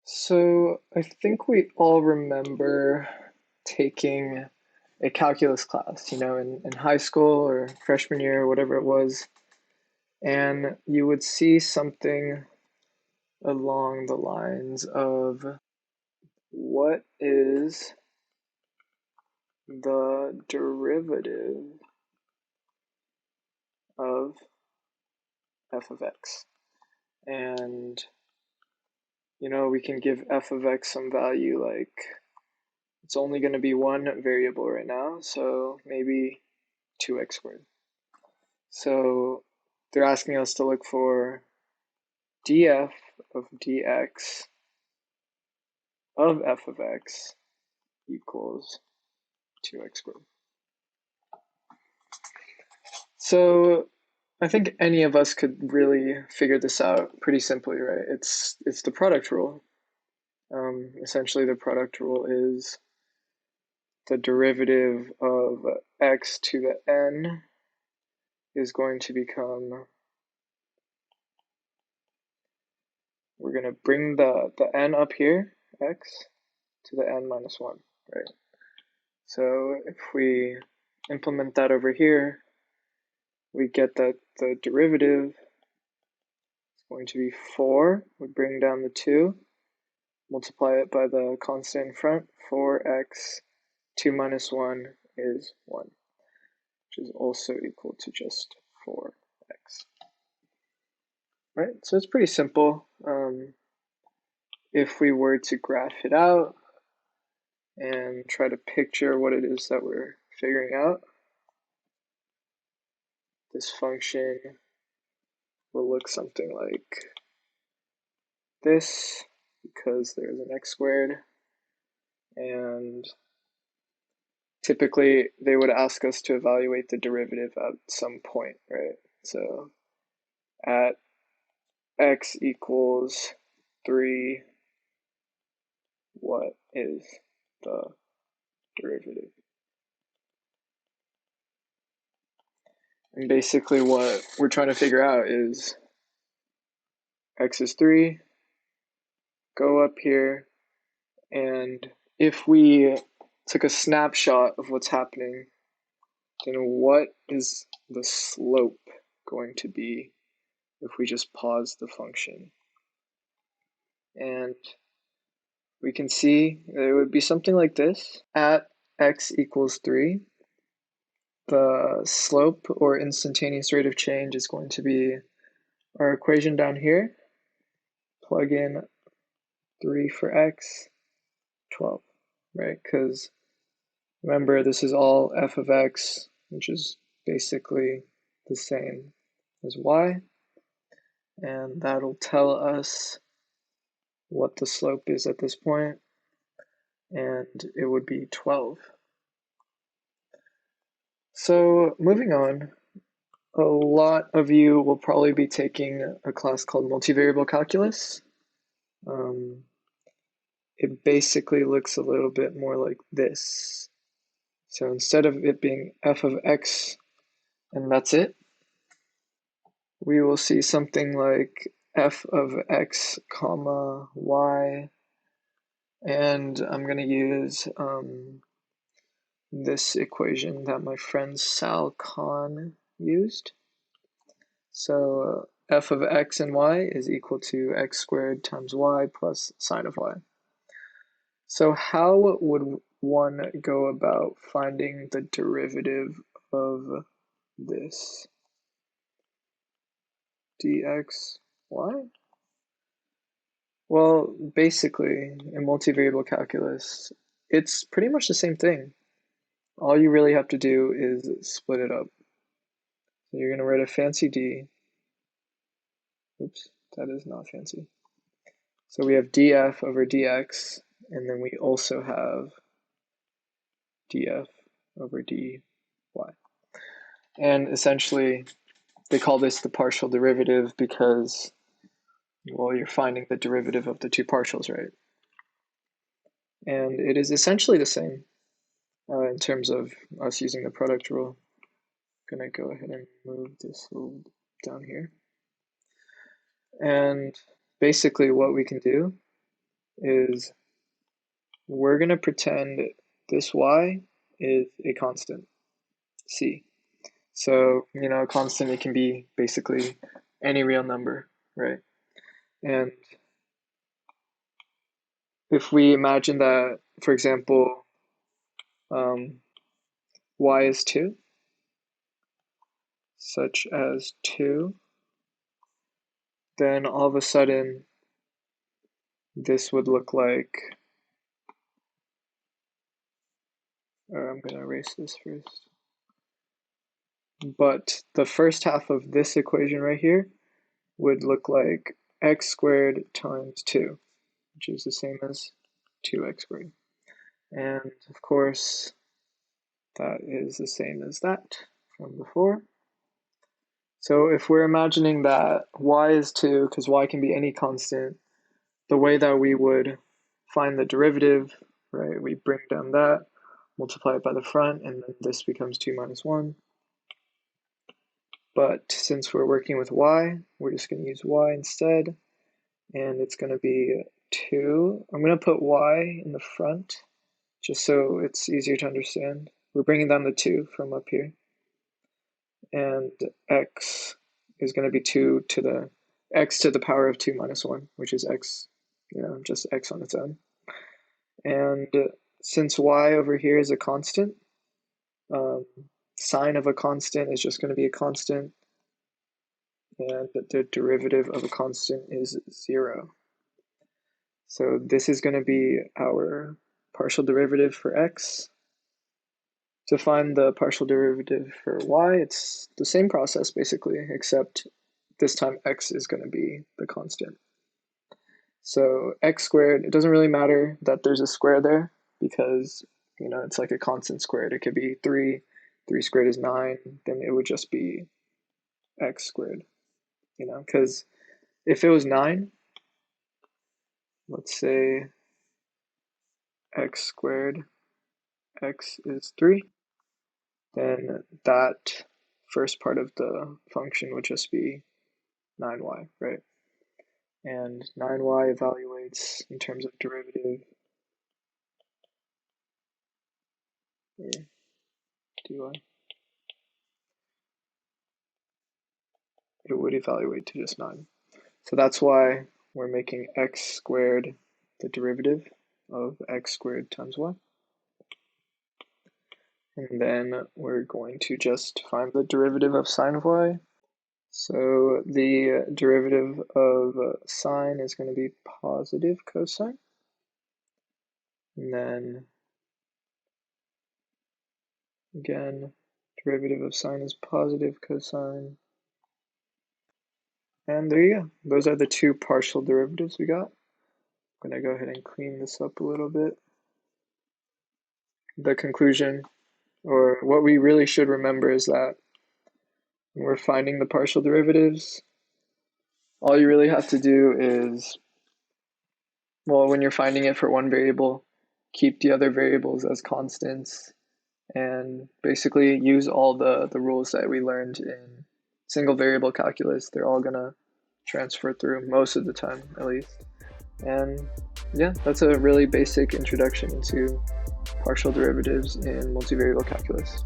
So I think we all remember taking a calculus class, in high school or freshman year or whatever it was, and you would see something along the lines of what is the derivative of f of x? And we can give f of x some value like it's only going to be one variable right now, so maybe 2x squared. So they're asking us to look for df of dx of f of x equals 2x squared. So I think any of us could really figure this out pretty simply, right? It's the product rule. Essentially, the product rule is the derivative of x to the n is going to become, we're going to bring the n up here, x, to the n minus 1, right? So if we implement that over here, we get that the derivative is going to be 4. We bring down the 2, multiply it by the constant in front, 4x, 2 minus 1 is 1, which is also equal to just 4x. Right, so it's pretty simple. If we were to graph it out and try to picture what it is that we're figuring out, this function will look something like this, because there's an x squared, and typically they would ask us to evaluate the derivative at some point, right? So at x equals 3, what is the derivative? And basically what we're trying to figure out is x is 3, go up here, and if we took a snapshot of what's happening, then what is the slope going to be if we just pause the function? And we can see that it would be something like this. At x equals 3, the slope or instantaneous rate of change is going to be our equation down here. Plug in 3 for x, 12, right? Because remember, this is all f of x, which is basically the same as y. And that'll tell us what the slope is at this point, and it would be 12. So moving on, a lot of you will probably be taking a class called Multivariable Calculus. It basically looks a little bit more like this. So instead of it being f of x and that's it, we will see something like f of x comma y, and I'm going to use this equation that my friend Sal Khan used. So f of x and y is equal to x squared times y plus sine of y. So how would one go about finding the derivative of this dx y? Well, basically, in multivariable calculus, it's pretty much the same thing. All you really have to do is split it up. So you're going to write a fancy d. Oops, that is not fancy. So we have df over dx, and then we also have df over dy. And essentially, they call this the partial derivative because, well, you're finding the derivative of the two partials, right? And it is essentially the same in terms of us using the product rule. I'm going to go ahead and move this little down here. And basically what we can do is we're going to pretend this y is a constant, c. So, a constant, it can be basically any real number, right? And if we imagine that, for example, y is 2, such as 2, then all of a sudden this would look like, I'm going to erase this first. But the first half of this equation right here would look like x squared times 2, which is the same as 2x squared. And of course, that is the same as that from before. So if we're imagining that y is 2, because y can be any constant, the way that we would find the derivative, right, we bring down that, multiply it by the front, and then this becomes 2 minus 1. But since we're working with y, we're just going to use y instead, and it's going to be 2. I'm going to put y in the front, just so it's easier to understand. We're bringing down the 2 from up here, and x is going to be 2 to the x to the power of 2 minus 1, which is x, just x on its own. And since y over here is a constant, sine of a constant is just going to be a constant, and the derivative of a constant is 0. So this is going to be our partial derivative for x. To find the partial derivative for y, it's the same process basically, except this time x is going to be the constant. So x squared, it doesn't really matter that there's a square there, because it's like a constant squared. It could be 3 squared is 9, then it would just be x squared, because if it was 9, let's say x squared, x is 3, then that first part of the function would just be 9y, right? And 9y evaluates in terms of derivative, or dy, it would evaluate to just 9. So that's why we're making x squared the derivative of x squared times y. And then we're going to just find the derivative of sine of y. So the derivative of sine is going to be positive cosine. And then, again, derivative of sine is positive cosine. And there you go. Those are the two partial derivatives we got. I'm going to go ahead and clean this up a little bit. The conclusion, or what we really should remember, is that when we're finding the partial derivatives, all you really have to do is, well, when you're finding it for one variable, keep the other variables as constants, and basically use all the rules that we learned in single variable calculus. They're all gonna transfer through most of the time, at least. And yeah, that's a really basic introduction to partial derivatives in multivariable calculus.